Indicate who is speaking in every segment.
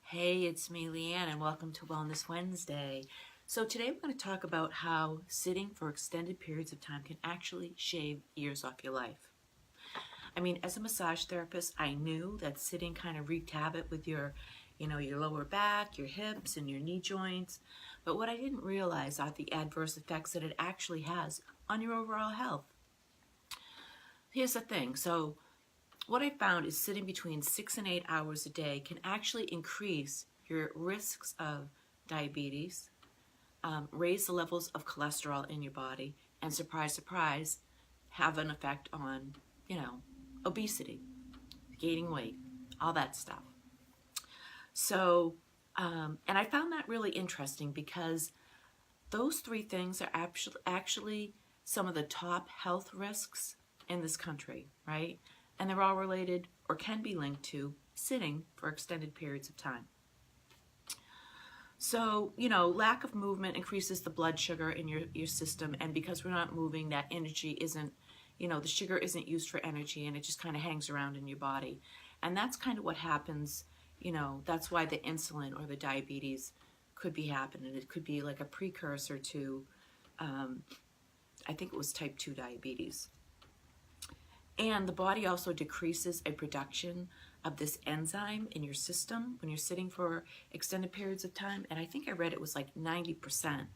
Speaker 1: Hey, it's me, Leanne, and welcome to Wellness Wednesday. So today we're going to talk about how sitting for extended periods of time can actually shave years off your life. I mean, as a massage therapist, I knew that sitting kind of wreaked havoc with your lower back, your hips, and your knee joints. But what I didn't realize are the adverse effects that it actually has on your overall health. Here's the thing. So what I found is sitting between 6 and 8 hours a day can actually increase your risks of diabetes, raise the levels of cholesterol in your body, and surprise, surprise, have an effect on, obesity, gaining weight, all that stuff. So, and I found that really interesting because those three things are actually some of the top health risks in this country, right? And they're all related or can be linked to sitting for extended periods of time. So, lack of movement increases the blood sugar in your system, and because we're not moving, that energy isn't, the sugar isn't used for energy, and it just kind of hangs around in your body. And that's kind of what happens, that's why the insulin or the diabetes could be happening. It could be like a precursor to, I think it was type 2 diabetes. And the body also decreases a production of this enzyme in your system when you're sitting for extended periods of time. And I think I read it was like 90%.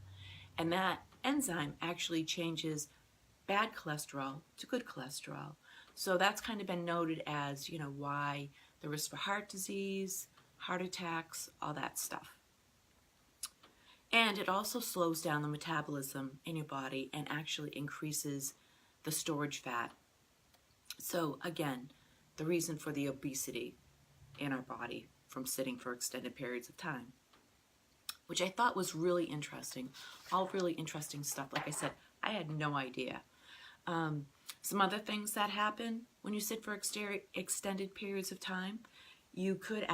Speaker 1: And that enzyme actually changes bad cholesterol to good cholesterol. So that's kind of been noted as, why the risk for heart disease, heart attacks, all that stuff. And it also slows down the metabolism in your body and actually increases the storage fat. So again, the reason for the obesity in our body from sitting for extended periods of time, which I thought was really interesting. All really interesting stuff. Like I said, I had no idea. Some other things that happen when you sit for extended periods of time, it could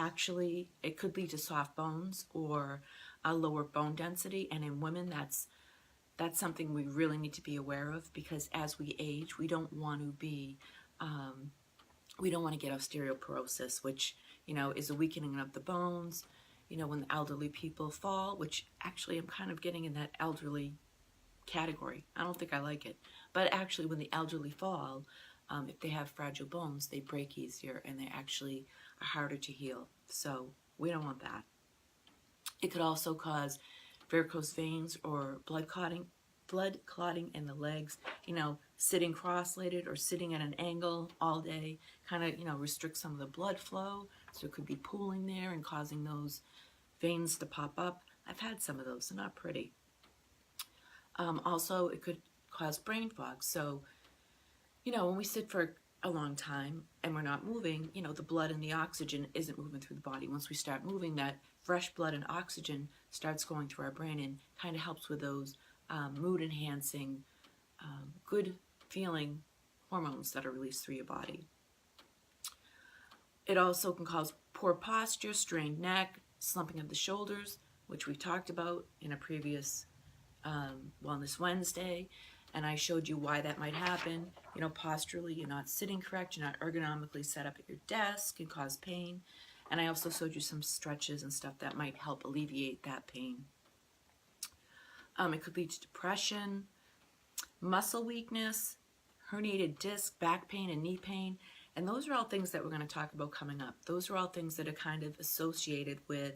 Speaker 1: lead to soft bones or a lower bone density. And in women, that's something we really need to be aware of, because as we age, we don't want to get osteoporosis, which, is a weakening of the bones. When the elderly people fall, which actually I'm kind of getting in that elderly category. I don't think I like it. But actually, when the elderly fall, if they have fragile bones, they break easier and they actually are harder to heal. So we don't want that. It could also cause varicose veins or blood clotting in the legs. Sitting cross-legged or sitting at an angle all day kind of, restricts some of the blood flow. So it could be pooling there and causing those veins to pop up. I've had some of those. They're not pretty. Also, it could cause brain fog. So, when we sit for a long time and we're not moving, the blood and the oxygen isn't moving through the body. Once we start moving, that fresh blood and oxygen starts going through our brain and kind of helps with those mood-enhancing, good feeling hormones that are released through your body. It also can cause poor posture, strained neck, slumping of the shoulders, which we talked about in a previous Wellness Wednesday, and I showed you why that might happen. Posturally, you're not sitting correct, you're not ergonomically set up at your desk, can cause pain. And I also showed you some stretches and stuff that might help alleviate that pain. It could lead to depression, muscle weakness, herniated disc, back pain, and knee pain. And those are all things that we're going to talk about coming up. Those are all things that are kind of associated with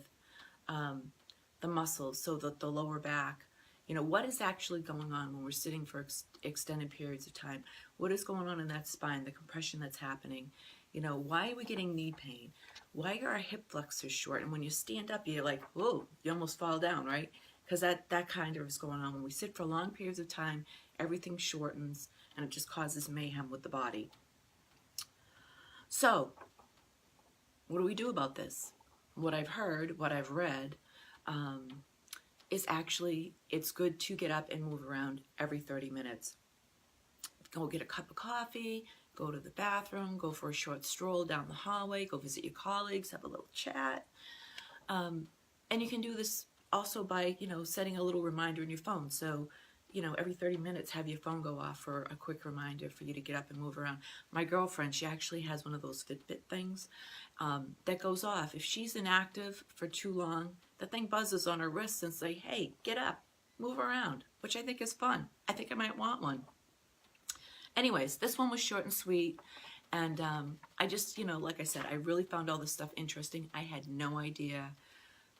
Speaker 1: the muscles, so the lower back. What is actually going on when we're sitting for extended periods of time? What is going on in that spine, the compression that's happening? Why are we getting knee pain? Why are our hip flexors short? And when you stand up, you're like, whoa, you almost fall down, right? Because that kind of is going on. When we sit for long periods of time, everything shortens, and it just causes mayhem with the body. So, what do we do about this? What I've heard, what I've read, is actually, it's good to get up and move around every 30 minutes. Go get a cup of coffee, go to the bathroom, go for a short stroll down the hallway, go visit your colleagues, have a little chat. And you can do this also by, setting a little reminder in your phone. So you know, every 30 minutes have your phone go off for a quick reminder for you to get up and move around. My girlfriend, she actually has one of those Fitbit things that goes off. If she's inactive for too long, the thing buzzes on her wrist and say, hey, get up, move around, which I think is fun. I think I might want one. Anyways, this one was short and sweet. And I just, you know, like I said, I really found all this stuff interesting. I had no idea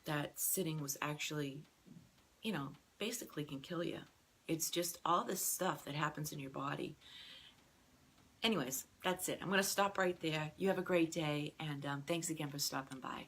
Speaker 1: that sitting was actually, you know, basically can kill you. It's just all this stuff that happens in your body. Anyways, that's it. I'm going to stop right there. You have a great day, and thanks again for stopping by.